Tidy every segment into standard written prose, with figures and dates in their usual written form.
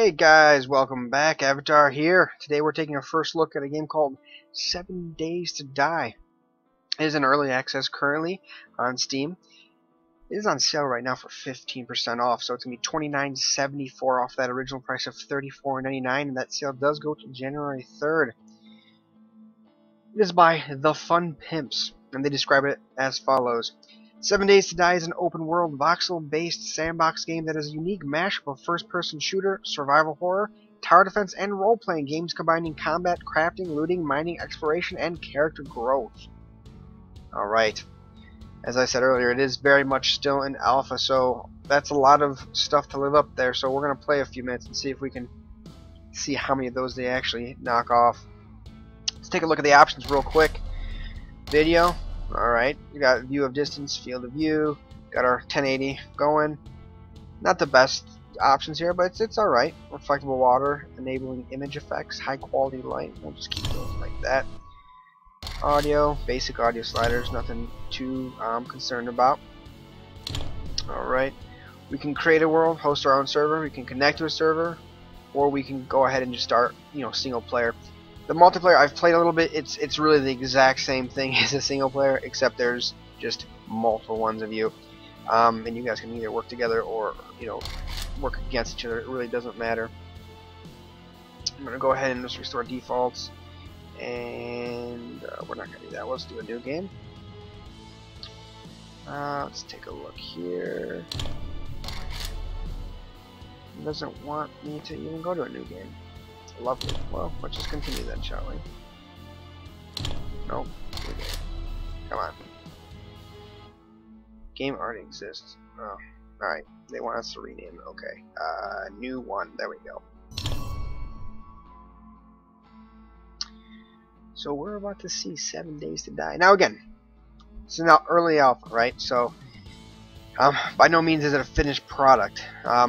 Hey guys, welcome back. Avatar here. Today we're taking a first look at a game called 7 Days to Die. It is in early access currently on Steam. It is on sale right now for 15% off, so it's going to be $29.74 off that original price of $34.99, and that sale does go to January 3rd. It is by The Fun Pimps, and they describe it as follows. 7 Days to Die is an open-world, voxel-based sandbox game that is a unique mashup of first-person shooter, survival horror, tower defense, and role-playing games combining combat, crafting, looting, mining, exploration, and character growth. Alright. As I said earlier, it is very much still in alpha, so that's a lot of stuff to live up there, so we're going to play a few minutes and see if we can see how many of those they actually knock off. Let's take a look at the options real quick. Video. Alright, we got view of distance, field of view, got our 1080 going. Not the best options here, but it's alright. Reflectable water, enabling image effects, high quality light. We'll just keep those like that. Audio, basic audio sliders, nothing too concerned about. Alright, we can create a world, host our own server, we can connect to a server, or we can go ahead and just start, single player. The multiplayer I've played a little bit. It's really the exact same thing as a single player, except there's just multiple ones of you, and you guys can either work together or work against each other. It really doesn't matter. I'm gonna go ahead and just restore defaults, and we're not gonna do that. Let's do a new game. Let's take a look here. It doesn't want me to even go to a new game. Lovely. Well, let's just continue then, shall we? Nope. Come on. Game already exists. Oh, alright. They want us to rename it. Okay. New one. There we go. So we're about to see 7 Days to Die. Now again, this is now early alpha, right? So, by no means is it a finished product. A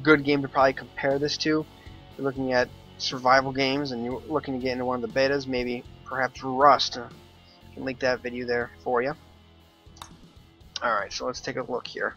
good game to probably compare this to, if you're looking at survival games and you're looking to get into one of the betas, maybe perhaps Rust. I can link that video there for you. Alright, so let's take a look here.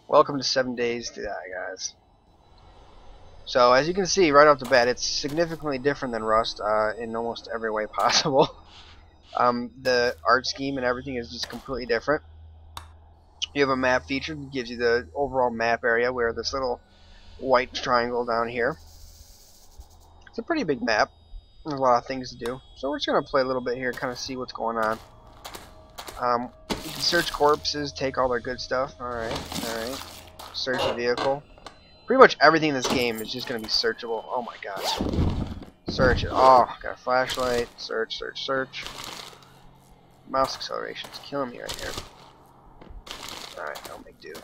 Welcome to 7 Days to Die, guys. So as you can see right off the bat, it's significantly different than Rust in almost every way possible. The art scheme and everything is just completely different. You have a map feature that gives you the overall map area, where this little white triangle down here. It's a pretty big map. There's a lot of things to do. So we're just going to play a little bit here, kind of see what's going on. You can search corpses, take all their good stuff. Alright, alright. Search the vehicle. Pretty much everything in this game is just going to be searchable. Oh my gosh. Search it. Oh, got a flashlight. Search, search, search. Mouse acceleration is killing me right here. Alright, I'll make do.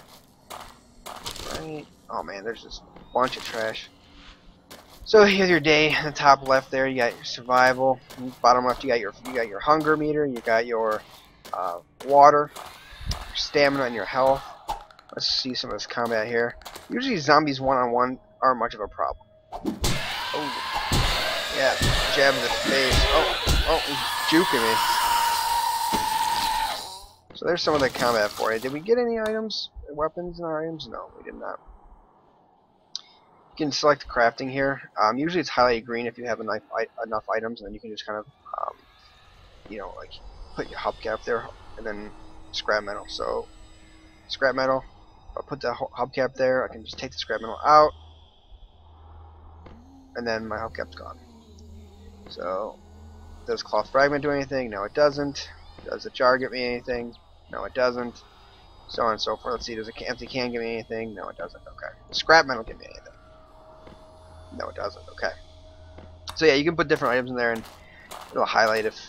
Right. Oh man, there's just a bunch of trash. So here's your day. In the top left there, you got your survival. In the bottom left, you got your hunger meter. You got your water, your stamina, and your health. Let's see some of this combat here. Usually zombies one-on-one aren't much of a problem. Oh, yeah, jab in the face. Oh, he's juking me. So there's some of the combat for you. Did we get any items, weapons in our items? No, we did not. You can select crafting here. Usually it's highlighted green if you have enough items, and then you can just kind of, like put your hubcap there, and then scrap metal. So scrap metal. I'll put the hubcap there. I can just take the scrap metal out, and then my hubcap's gone. So does cloth fragment do anything? No, it doesn't. Does the jar give me anything? No, it doesn't. So on and so forth. Let's see. Does an empty can give me anything? No, it doesn't. Okay. The scrap metal give me anything? No, it doesn't. Okay. So yeah, you can put different items in there, and it'll highlight if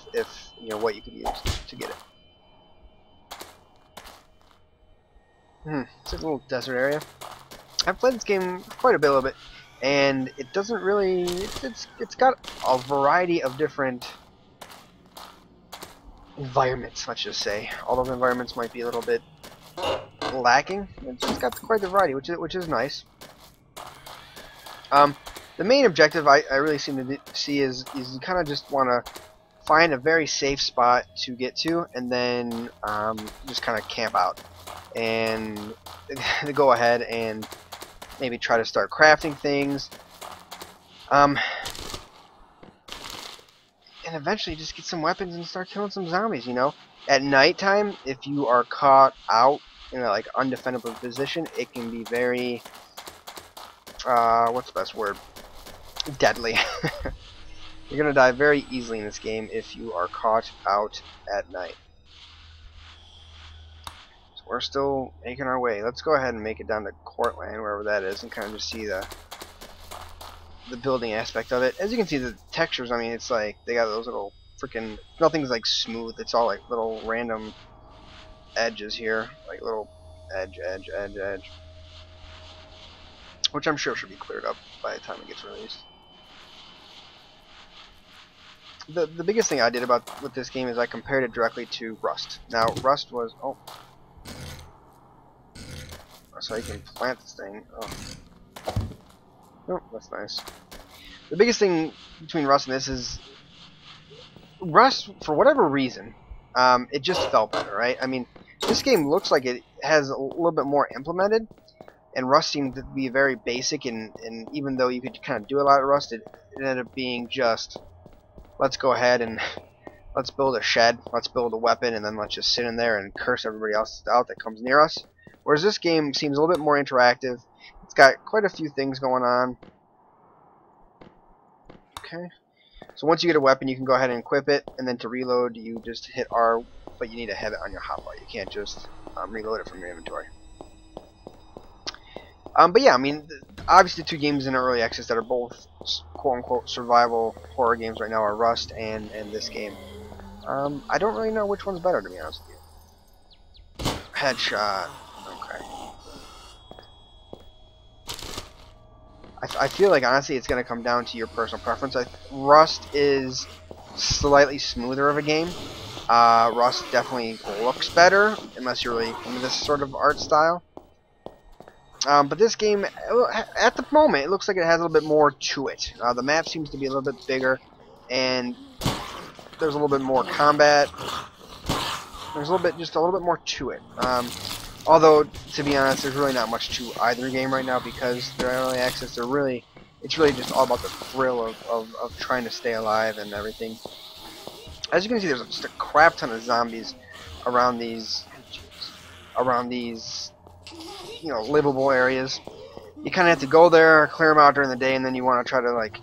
what you can use to get it. It's a little desert area. I've played this game quite a bit, and it doesn't really. It's got a variety of different environments. Let's just say, although the environments might be a little bit lacking, it's got quite the variety, which is nice. The main objective I really seem to see is you kind of just want to find a very safe spot to get to, and then just kind of camp out and go ahead and maybe try to start crafting things. And eventually just get some weapons and start killing some zombies, you know? At nighttime, if you are caught out in a like undefendable position, it can be very what's the best word? Deadly. You're gonna die very easily in this game if you are caught out at night. So we're still making our way. Let's go ahead and make it down to Courtland, wherever that is, and kind of just see the building aspect of it. As you can see, the textures, I mean, it's like they got those little freaking, nothing's like smooth, it's all like little random edges here, like little edge, which I'm sure should be cleared up by the time it gets released. The biggest thing I did with this game is I compared it directly to Rust. Now Rust was so you can plant this thing. Oh, that's nice. The biggest thing between Rust and this is Rust, for whatever reason, it just felt better, right? I mean, this game looks like it has a little bit more implemented, and Rust seemed to be very basic, and even though you could kind of do a lot of Rust, it ended up being just, let's go ahead and let's build a shed, let's build a weapon, and then let's just sit in there and curse everybody else out that comes near us. Whereas this game seems a little bit more interactive. It's got quite a few things going on. Okay. So once you get a weapon, you can go ahead and equip it, and then to reload, you just hit R, but you need to have it on your hotbar. You can't just reload it from your inventory. But yeah, I mean, obviously, two games in early access that are both quote-unquote survival horror games right now are Rust and this game. I don't really know which one's better, to be honest with you. Headshot. Okay. I feel like, honestly, it's going to come down to your personal preference. Rust is slightly smoother of a game. Rust definitely looks better, unless you're really into this sort of art style. But this game, at the moment, it looks like it has a little bit more to it. The map seems to be a little bit bigger, and there's a little bit more combat. There's just a little bit more to it. Although, to be honest, there's really not much to either game right now because they're early access. It's really just all about the thrill of trying to stay alive and everything. As you can see, there's just a crap ton of zombies around these, you know, livable areas. You kind of have to go there, clear them out during the day, and then you want to try to like,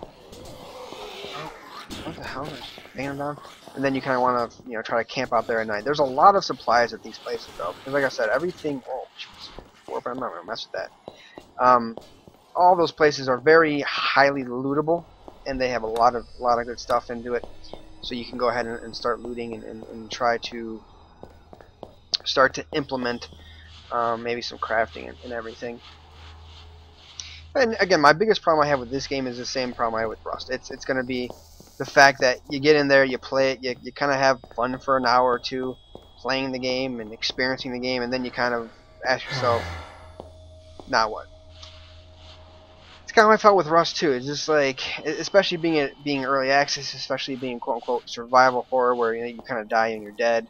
what the hell? Bang them down. And then you kind of want to, you know, try to camp out there at night. There's a lot of supplies at these places, though. Because like I said, everything. Oh, jeez. I'm not gonna mess with that. All those places are very highly lootable, and they have a lot of good stuff into it. So you can go ahead and start looting and try to start to implement maybe some crafting and everything. And again, my biggest problem I have with this game is the same problem I have with Rust. It's going to be the fact that you get in there, you play it, you kind of have fun for an hour or two playing the game and experiencing the game, and then you kind of ask yourself, now what? It's kind of how I felt with Rust too. It's just like, especially being early access, especially being quote unquote survival horror, where you kind of die and you're dead.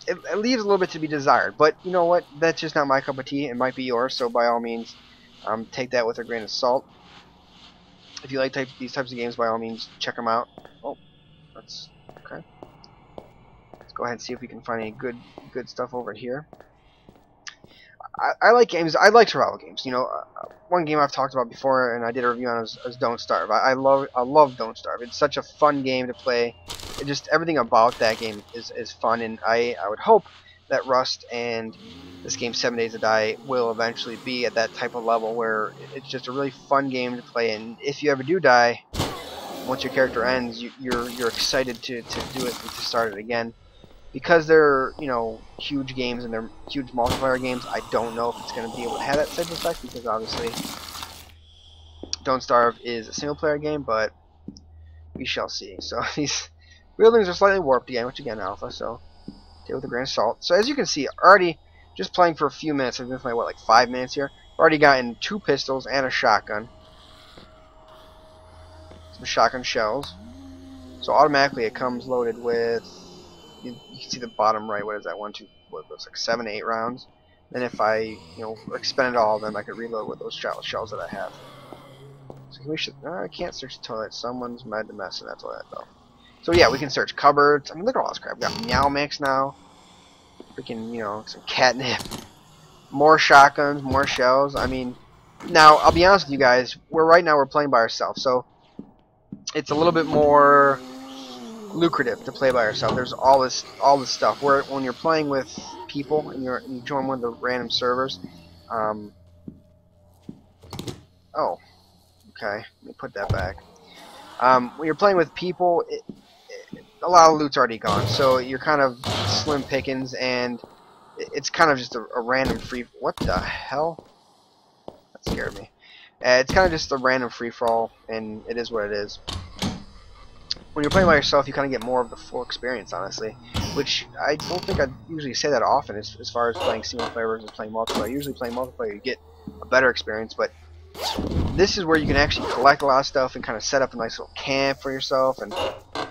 It leaves a little bit to be desired, but you know what? That's just not my cup of tea. It might be yours, so by all means, take that with a grain of salt. If you like these types of games, by all means, check them out. Oh, that's okay. Let's go ahead and see if we can find any good stuff over here. I like games. I like survival games. You know, one game I've talked about before, and I did a review on is Don't Starve. I love Don't Starve. It's such a fun game to play. Just everything about that game is fun, and I would hope that Rust and this game 7 Days to Die will eventually be at that type of level where it's just a really fun game to play. And if you ever do die, once your character ends, you're excited to do it and to start it again. Because they're, you know, huge games and they're huge multiplayer games, I don't know if it's going to be able to have that type of effect, because obviously Don't Starve is a single player game, but we shall see. So these buildings are slightly warped again, which again, alpha, so take it with a grain of salt. So as you can see, already just playing for a few minutes, I've been playing what, like 5 minutes here, I've already gotten 2 pistols and a shotgun. Some shotgun shells. So automatically it comes loaded with, you can see the bottom right, what is that, 1, 2, what looks like 7 to 8 rounds. then if I, expended all of them, I could reload with those shells that I have. So we should. I can't search the toilet. Someone's mad to mess in that toilet though. So yeah, we can search cupboards. I mean, look at all this crap. We got Meow Mix now. Freaking, some catnip. More shotguns, more shells. I mean, now I'll be honest with you guys. Right now we're playing by ourselves, so it's a little bit more lucrative to play by yourself. There's all this stuff. Where when you're playing with people and you join one of the random servers. Oh, okay. Let me put that back. When you're playing with people, a lot of loot's already gone, so you're kind of slim pickings, and it's kind of just a random free. What the hell? That scared me. It's kind of just a random free for all, and it is what it is. When you're playing by yourself, you kind of get more of the full experience, honestly. Which I don't think I usually say that often as far as playing single player versus playing multiplayer. Usually playing multiplayer, you get a better experience, but this is where you can actually collect a lot of stuff and kind of set up a nice little camp for yourself and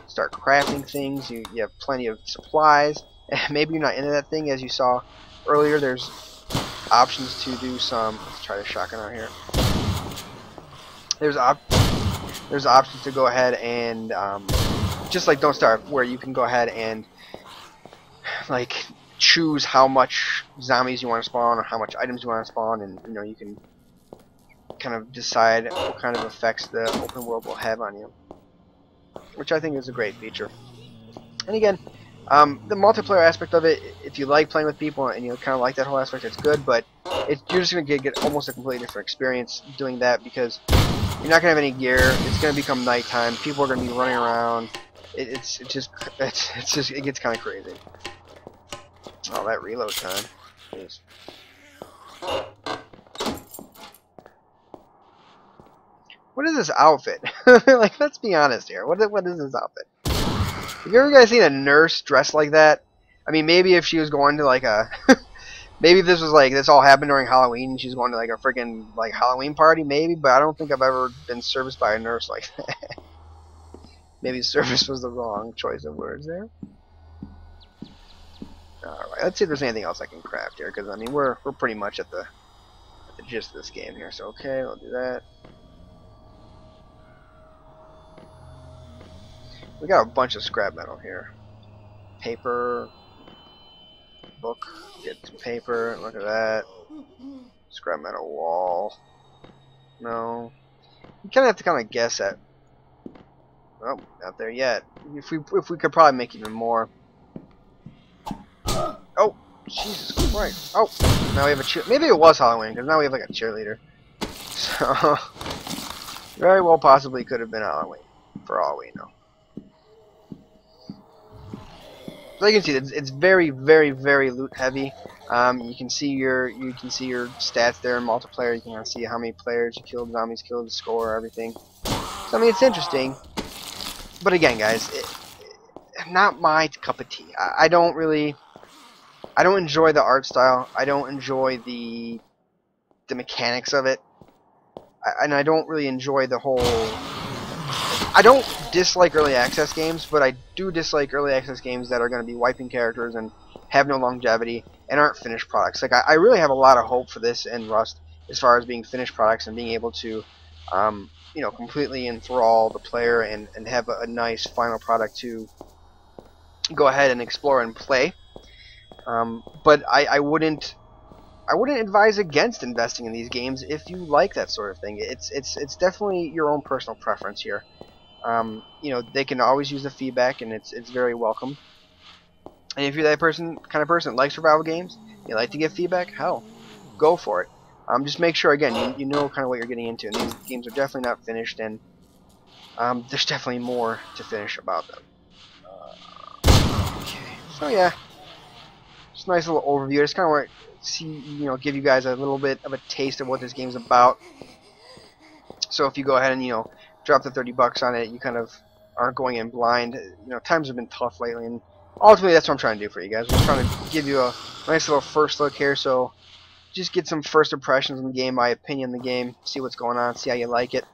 start crafting things. You have plenty of supplies. Maybe you're not into that thing, as you saw earlier. There's options to do some. Let's try the shotgun out here. There's options to go ahead and just like Don't Starve, where you can go ahead and like choose how much zombies you want to spawn or how much items you want to spawn, and you can kind of decide what kind of effects the open world will have on you, which I think is a great feature. And again, the multiplayer aspect of it, if you like playing with people and you kind of like that whole aspect, it's good, but you're just going to get almost a completely different experience doing that, because you're not going to have any gear. It's going to become nighttime. People are going to be running around. It gets kind of crazy. Oh, that reload time. Jeez. What is this outfit? Like, let's be honest here. What is this outfit? Have you ever guys seen a nurse dressed like that? I mean, maybe if she was going to like a... maybe if this all happened during Halloween and she's going to like a freaking like Halloween party, maybe, but I don't think I've ever been serviced by a nurse like that. Maybe service was the wrong choice of words there. Alright, let's see if there's anything else I can craft here, because I mean we're pretty much at the gist of this game here, so okay, I'll do that. We got a bunch of scrap metal here. Paper, book, get some paper, look at that. Scrap metal wall. No. You kinda have to kinda guess at. Oh, not there yet. If we could probably make even more. Oh, Jesus Christ. Oh, now we have a cheer. Maybe it was Halloween, because now we have like a cheerleader. So, very well possibly could have been Halloween, for all we know. So you can see it's very, very, very loot heavy. You can see your stats there in multiplayer. You can kind of see how many players you killed, zombies killed, the score, everything. So I mean, it's interesting. But again, guys, not my cup of tea. I don't enjoy the art style. I don't enjoy the mechanics of it. And I don't really enjoy the whole... I don't dislike early access games, but I do dislike early access games that are going to be wiping characters and have no longevity and aren't finished products. Like I really have a lot of hope for this and Rust as far as being finished products and being able to completely enthrall the player and have a nice final product to go ahead and explore and play. But I wouldn't advise against investing in these games if you like that sort of thing. It's definitely your own personal preference here. They can always use the feedback, and it's very welcome. And if you're that kind of person that likes survival games, you like to give feedback, hell, go for it. Just make sure, again, you know kind of what you're getting into. And these games are definitely not finished, and there's definitely more to finish about them. Okay, so yeah, just a nice little overview. Just kind of want to give you guys a little bit of a taste of what this game's about. So if you go ahead and drop the $30 on it, you kind of aren't going in blind. Times have been tough lately, and ultimately that's what I'm trying to do for you guys. I'm trying to give you a nice little first look here, so just get some first impressions on the game, my opinion on the game, see what's going on, see how you like it.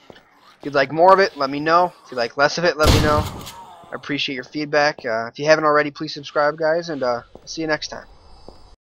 If you'd like more of it, let me know. If you'd like less of it, let me know. I appreciate your feedback. If you haven't already, please subscribe, guys, and see you next time.